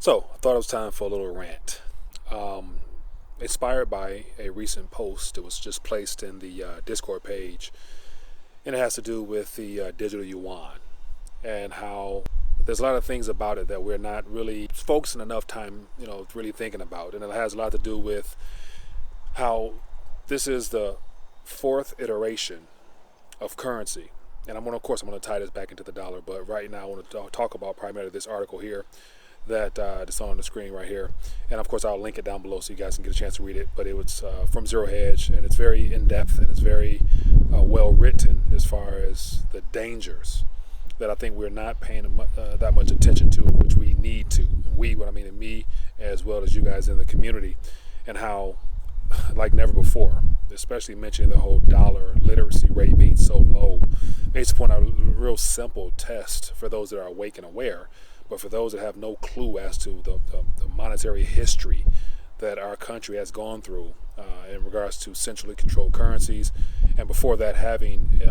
So I thought it was time for a little rant. Um, Inspired by a recent post that was just placed in the Discord page, and it has to do with the digital yuan and how there's a lot of things about it that we're not really focusing enough time, really thinking about, and it has a lot to do with how this is the fourth iteration of currency. And of course, I'm going to tie this back into the dollar, but right now I want to talk about primarily this article here that's on the screen right here. And of course, I'll link it down below so you guys can get a chance to read it. But it was from Zero Hedge, and it's very in-depth, and it's very well written as far as the dangers that I think we're not paying that much attention to, which we need to. And what I mean, and me, as well as you guys in the community, and how, like never before, especially mentioning the whole dollar literacy rate being so low, based upon a real simple test for those that are awake and aware, but for those that have no clue as to the monetary history that our country has gone through in regards to centrally controlled currencies, and before that having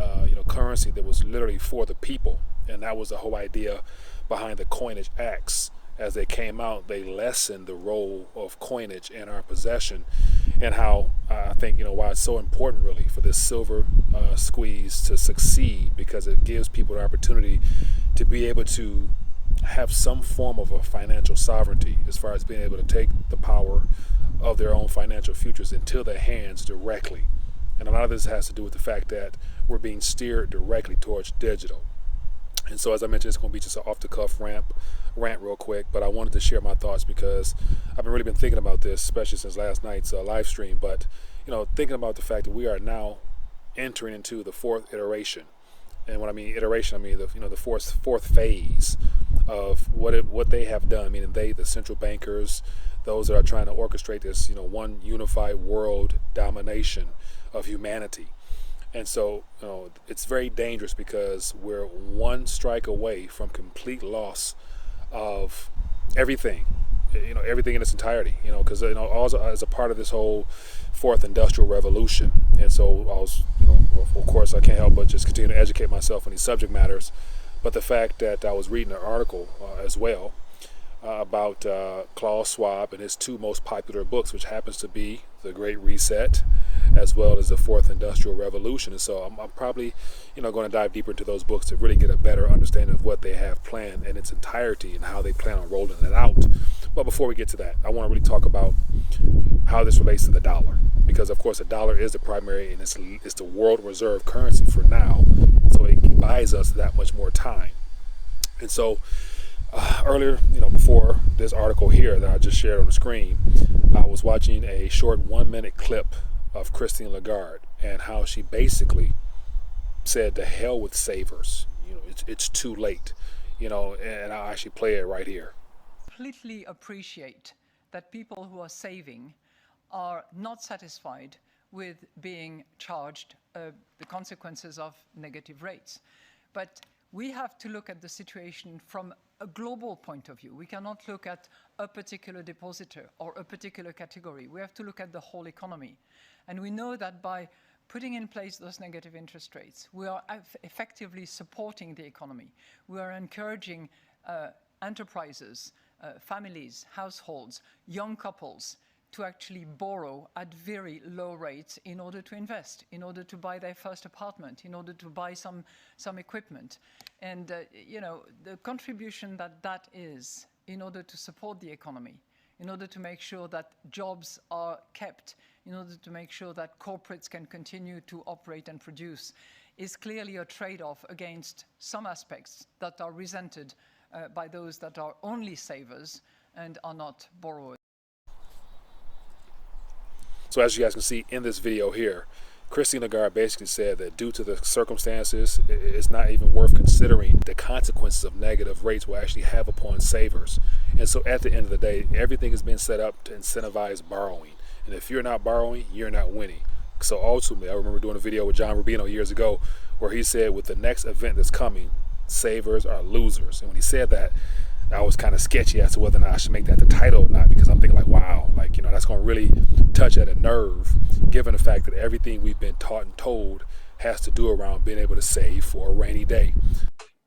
currency that was literally for the people. And that was the whole idea behind the Coinage Acts. As they came out, they lessened the role of coinage in our possession, and how I think why it's so important really for this silver squeeze to succeed, because it gives people the opportunity to be able to have some form of a financial sovereignty, as far as being able to take the power of their own financial futures into their hands directly. And a lot of this has to do with the fact that we're being steered directly towards digital. And so, as I mentioned, it's going to be just an off-the-cuff rant real quick, but I wanted to share my thoughts because I've really been thinking about this, especially since last night's live stream. But, thinking about the fact that we are now entering into the fourth iteration. And when I mean iteration, I mean the fourth phase of what they have done, meaning the central bankers, those that are trying to orchestrate this, one unified world domination of humanity. And so, it's very dangerous because we're one strike away from complete loss of everything, everything in its entirety, because, also as a part of this whole fourth industrial revolution. And so I was, of course, I can't help but just continue to educate myself on these subject matters. But the fact that I was reading an article as well about Klaus Schwab and his two most popular books, which happens to be The Great Reset as well as The Fourth Industrial Revolution. And so I'm probably going to dive deeper into those books to really get a better understanding of what they have planned in its entirety and how they plan on rolling it out. But before we get to that, I want to really talk about how this relates to the dollar, because of course the dollar is the primary, and it's the world reserve currency for now, so it buys us that much more time. And so earlier, before this article here that I just shared on the screen, I was watching a short 1-minute clip of Christine Legarde and how she basically said to hell with savers. It's too late. And I'll actually play it right here. Completely appreciate that people who are saving are not satisfied with being charged the consequences of negative rates. But we have to look at the situation from a global point of view. We cannot look at a particular depositor or a particular category. We have to look at the whole economy. And we know that by putting in place those negative interest rates, we are effectively supporting the economy. We are encouraging enterprises, families, households, young couples to actually borrow at very low rates in order to invest, in order to buy their first apartment, in order to buy some equipment. And, the contribution that is in order to support the economy, in order to make sure that jobs are kept, in order to make sure that corporates can continue to operate and produce, is clearly a trade-off against some aspects that are resented by those that are only savers and are not borrowers. So as you guys can see in this video here, Christine Legarde basically said that due to the circumstances, it's not even worth considering the consequences of negative rates will actually have upon savers. And so at the end of the day, everything has been set up to incentivize borrowing. And if you're not borrowing, you're not winning. So ultimately, I remember doing a video with John Rubino years ago where he said with the next event that's coming, savers are losers. And when he said that, I was kind of sketchy as to whether or not I should make that the title or not, because I'm thinking like, wow, that's going to really touch at a nerve, given the fact that everything we've been taught and told has to do around being able to save for a rainy day.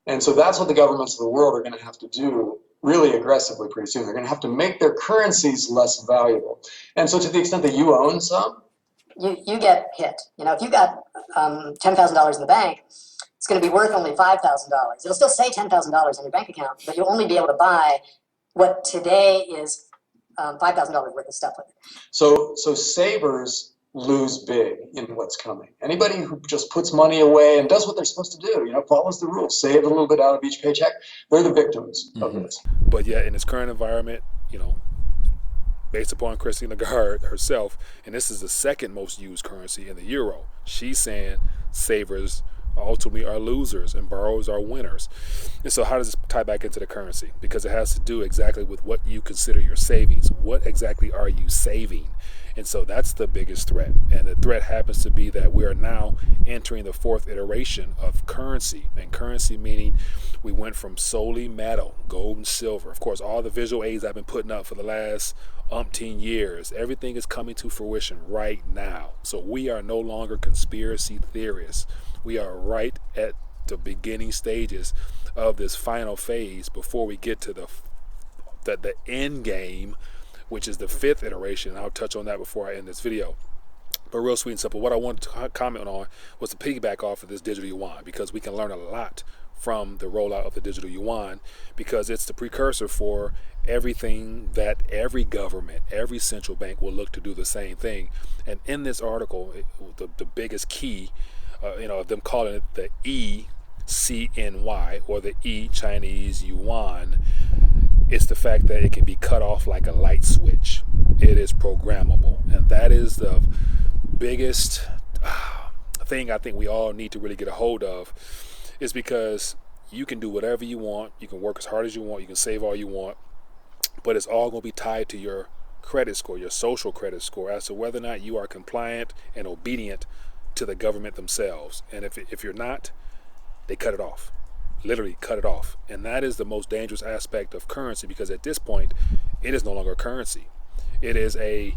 And so that's what the governments of the world are going to have to do really aggressively pretty soon. They're going to have to make their currencies less valuable. And so to the extent that you own some, you get hit. You know, if you got $10,000 in the bank, it's going to be worth only $5,000. It'll still say $10,000 in your bank account, but you'll only be able to buy what today is $5,000 worth of stuff with it. So savers lose big in what's coming. Anybody who just puts money away and does what they're supposed to do, you know, follows the rules, save a little bit out of each paycheck, they're the victims of this. But yet in its current environment, you know, based upon Christine Legarde herself, and this is the second most used currency in the euro, she's saying savers ultimately are losers and borrowers are winners. And so how does this tie back into the currency? Because it has to do exactly with what you consider your savings. What exactly are you saving? And so that's the biggest threat. And the threat happens to be that we are now entering the fourth iteration of currency. And currency meaning we went from solely metal, gold and silver. Of course, all the visual aids I've been putting up for the last umpteen years, everything is coming to fruition right now. So we are no longer conspiracy theorists. We are right at the beginning stages of this final phase before we get to the end game, which is the fifth iteration. I'll touch on that before I end this video. But real sweet and simple, what I wanted to comment on was to piggyback off of this digital yuan, because we can learn a lot from the rollout of the digital yuan, because it's the precursor for everything that every government, every central bank will look to do the same thing. And in this article, the biggest key, you know, them calling it the ECNY or the E Chinese yuan, it's the fact that it can be cut off like a light switch. It is programmable, and that is the biggest thing I think we all need to really get a hold of, is because you can do whatever you want, you can work as hard as you want, you can save all you want, but it's all going to be tied to your credit score, your social credit score, as to whether or not you are compliant and obedient to the government themselves. And if you're not, they cut it off. Literally cut it off. And that is the most dangerous aspect of currency, because at this point it is no longer a currency. It is a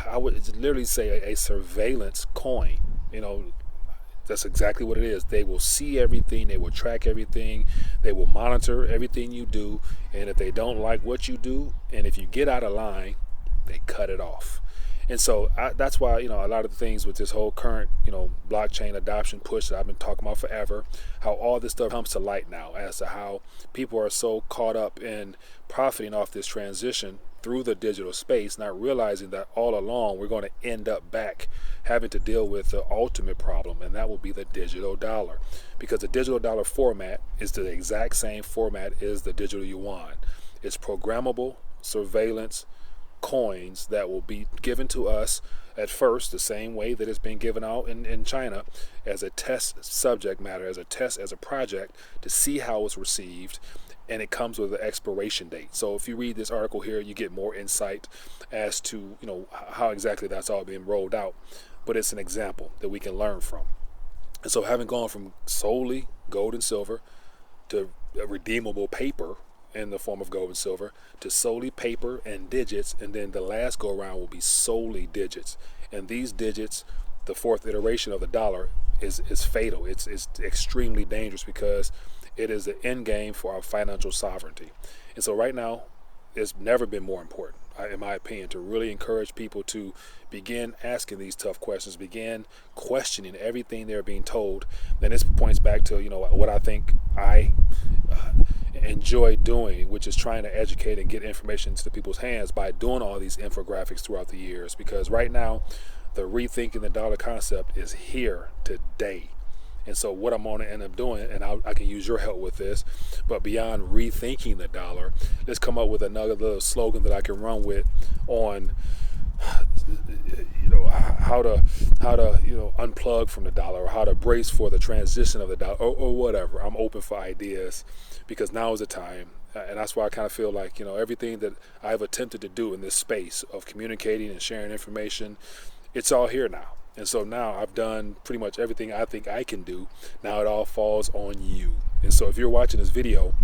I would literally say a surveillance coin. You know, that's exactly what it is. They will see everything, they will track everything, they will monitor everything you do, and if they don't like what you do, and if you get out of line, they cut it off. And so that's why, you know, a lot of the things with this whole current, you know, blockchain adoption push that I've been talking about forever, how all this stuff comes to light now as to how people are so caught up in profiting off this transition through the digital space, not realizing that all along we're going to end up back having to deal with the ultimate problem, and that will be the digital dollar. Because the digital dollar format is the exact same format as the digital yuan. It's programmable surveillance coins that will be given to us at first the same way that it's been given out in China, as a test subject matter, as a test, as a project to see how it's received, and it comes with an expiration date. So if you read this article here, you get more insight as to, you know, how exactly that's all being rolled out, but it's an example that we can learn from. And so having gone from solely gold and silver to a redeemable paper in the form of gold and silver to solely paper and digits, and then the last go around will be solely digits. And these digits, the fourth iteration of the dollar, is fatal. It's extremely dangerous, because it is the end game for our financial sovereignty. And so right now, it's never been more important, in my opinion, to really encourage people to begin asking these tough questions, begin questioning everything they're being told. And this points back to, you know, what I think I enjoy doing, which is trying to educate and get information into people's hands by doing all these infographics throughout the years. Because right now, the rethinking the dollar concept is here today. And so what I'm going to end up doing, and I can use your help with this, but beyond rethinking the dollar, let's come up with another little slogan that I can run with on, you know, how to you know, unplug from the dollar, or how to brace for the transition of the dollar, or whatever. I'm open for ideas, because now is the time. And that's why I kind of feel like, you know, everything that I've attempted to do in this space of communicating and sharing information, it's all here now. And so now I've done pretty much everything I think I can do. Now it all falls on you. And so if you're watching this video,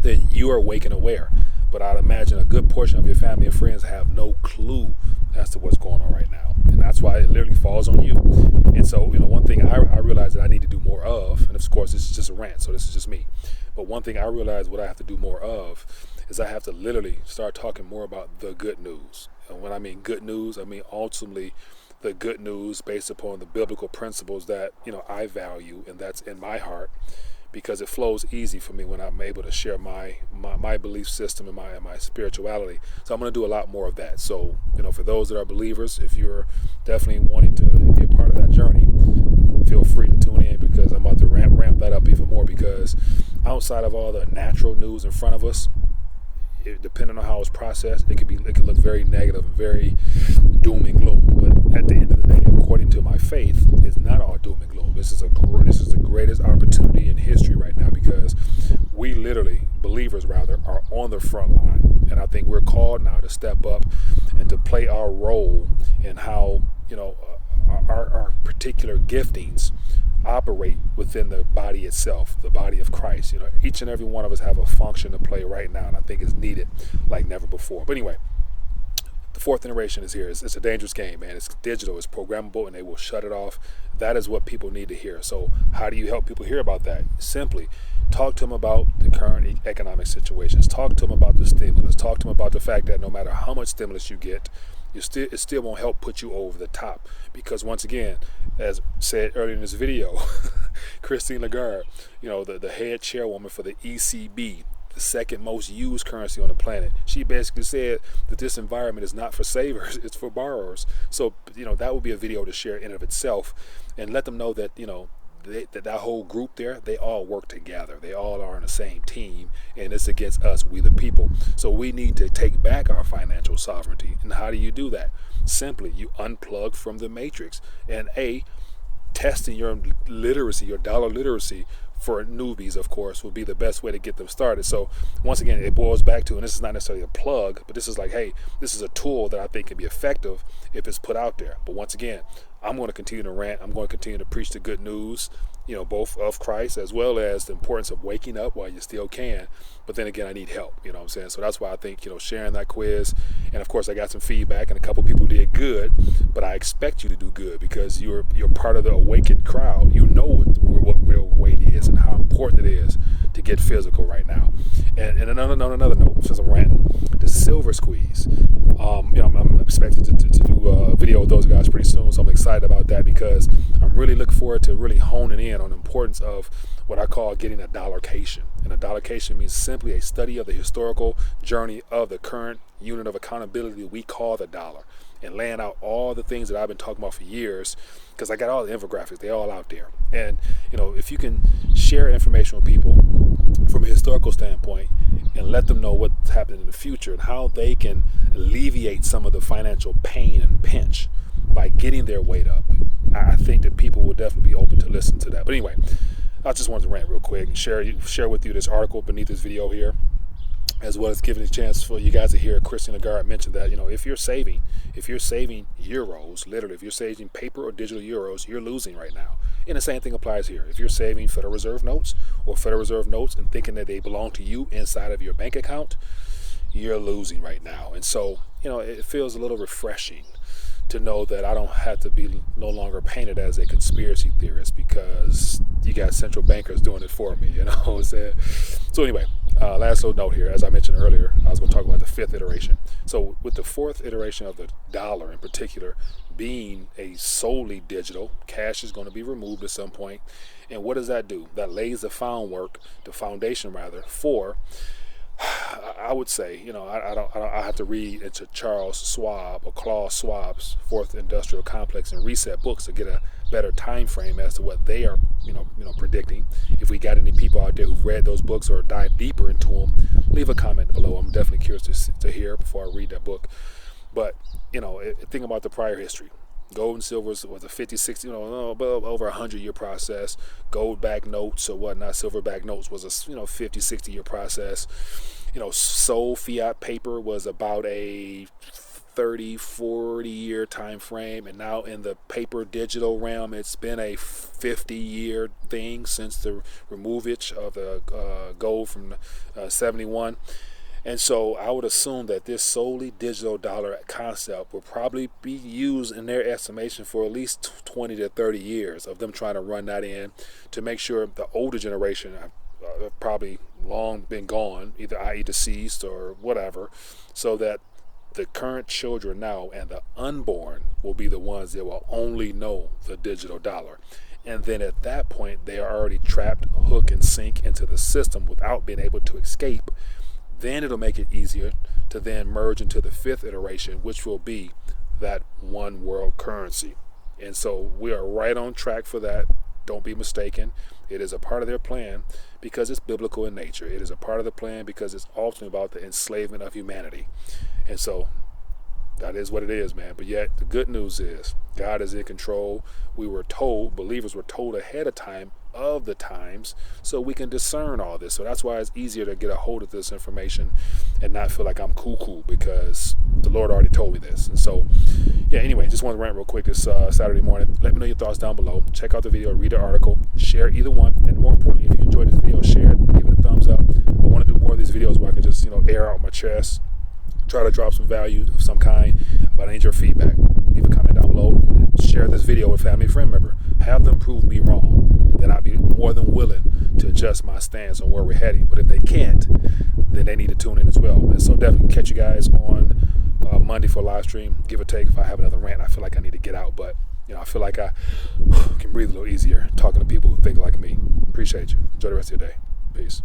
then you are awake and aware. But I'd imagine a good portion of your family and friends have no clue as to what's going on right now. And that's why it literally falls on you. And so, one thing I realize that I need to do more of, and of course this is just a rant, so this is just me, but one thing I realize what I have to do more of is I have to literally start talking more about the good news. And when I mean good news, I mean ultimately the good news based upon the biblical principles that I value and that's in my heart, because it flows easy for me when I'm able to share my belief system and my spirituality. So I'm going to do a lot more of that. So for those that are believers, if you're definitely wanting to be a part of that journey, feel free to tune in, because I'm about to ramp that up even more, because outside of all the natural news in front of us, depending on how it's processed, it can look very negative, very doom and gloom. But at the end of the day, according to my faith, it's not all doom and gloom. This is the greatest opportunity in history right now, because we literally, believers rather, are on the front line, and I think we're called now to step up and to play our role in how our particular giftings operate within the body itself, the body of Christ. Each and every one of us have a function to play right now, and I think it's needed like never before. But anyway, the fourth iteration is here. It's a dangerous game, man. It's digital, it's programmable, and they will shut it off. That is what people need to hear. So how do you help people hear about that? Simply talk to them about the current economic situations. Talk to them about the stimulus. Talk to them about the fact that no matter how much stimulus you get, it still won't help put you over the top. Because once again, as said earlier in this video, Christine Legarde, the head chairwoman for the ECB, the second most used currency on the planet, she basically said that this environment is not for savers, it's for borrowers. So that would be a video to share in and of itself, and let them know that that whole group there, they all work together. They all are on the same team, and it's against us, we the people. So we need to take back our financial sovereignty. And how do you do that? Simply, you unplug from the matrix. And testing your literacy, your dollar literacy for newbies, of course, would be the best way to get them started. So once again, it boils back to, and this is not necessarily a plug, but this is like, hey, this is a tool that I think can be effective if it's put out there. But once again, I'm going to continue to rant. I'm going to continue to preach the good news, both of Christ as well as the importance of waking up while you still can. But then again, I need help, what I'm saying? So that's why I think, sharing that quiz, and of course I got some feedback and a couple people did good, but I expect you to do good, because you're part of the awakened crowd. You know what real weight is and how important it is to get physical right now. And another note, since I'm ranting, the silver squeeze. I'm expected to do a video with those guys pretty soon, so I'm excited about that, because I'm really looking forward to really honing in on the importance of what I call getting a dollarcation. And a dollarcation means simply a study of the historical journey of the current unit of accountability we call the dollar, and laying out all the things that I've been talking about for years, because I got all the infographics, they're all out there. And if you can share information with people from a historical standpoint and let them know what's happening in the future and how they can alleviate some of the financial pain and pinch by getting their weight up, I think that people will definitely be open to listen to that. But anyway, I just wanted to rant real quick and share with you this article beneath this video here, as well as giving a chance for you guys to hear Christine Legarde mention that, if you're saving euros, literally, if you're saving paper or digital euros, you're losing right now. And the same thing applies here. If you're saving Federal Reserve notes and thinking that they belong to you inside of your bank account, you're losing right now. And so, it feels a little refreshing to know that I don't have to be no longer painted as a conspiracy theorist, because you got central bankers doing it for me, what I'm saying? So anyway, last little note here, as I mentioned earlier, I was going to talk about the fifth iteration. So with the fourth iteration of the dollar in particular being a solely digital, cash is going to be removed at some point. And what does that do? That lays the foundation for, I would say, I have to read into Klaus Schwab's Fourth Industrial Complex and Reset books to get a better time frame as to what they are, predicting. If we got any people out there who've read those books or dive deeper into them, leave a comment below. I'm definitely curious to hear before I read that book. But, think about the prior history. Gold and silver was a 50, 60, over 100-year process. Gold-backed notes or whatnot, silver-backed notes was a 50, 60-year process. Sold fiat paper was about a 30, 40-year time frame, and now in the paper digital realm, it's been a 50-year thing since the removage of the gold from 71. And so I would assume that this solely digital dollar concept will probably be used in their estimation for at least 20 to 30 years of them trying to run that in to make sure the older generation have probably long been gone, either i.e. deceased or whatever, so that the current children now and the unborn will be the ones that will only know the digital dollar. And then at that point, they are already trapped, hook and sink into the system without being able to escape. Then it'll make it easier to then merge into the fifth iteration, which will be that one world currency. And so we are right on track for that. Don't be mistaken. It is a part of their plan because it's biblical in nature. It is a part of the plan because it's ultimately about the enslavement of humanity. And so that is what it is, man. But yet the good news is God is in control. We were told, believers were told ahead of time of the times, so we can discern all this. So that's why it's easier to get a hold of this information and not feel like I'm cuckoo, because the Lord already told me this. And so, yeah, anyway, just want to rant real quick this Saturday morning. Let me know your thoughts down below. Check out the video, read the article, share either one. And more importantly, if you enjoyed this video, share it, give it a thumbs up. I want to do more of these videos where I can just, air out my chest, try to drop some value of some kind, but I need your feedback. Leave a comment down below, and share this video with a family friend member. Have them prove me wrong, and then I'll be more than willing to adjust my stance on where we're heading. But if they can't, then they need to tune in as well. And so definitely catch you guys on Monday for a live stream, give or take. If I have another rant, I feel like I need to get out, but I feel like I can breathe a little easier talking to people who think like me. Appreciate you. Enjoy the rest of your day. Peace.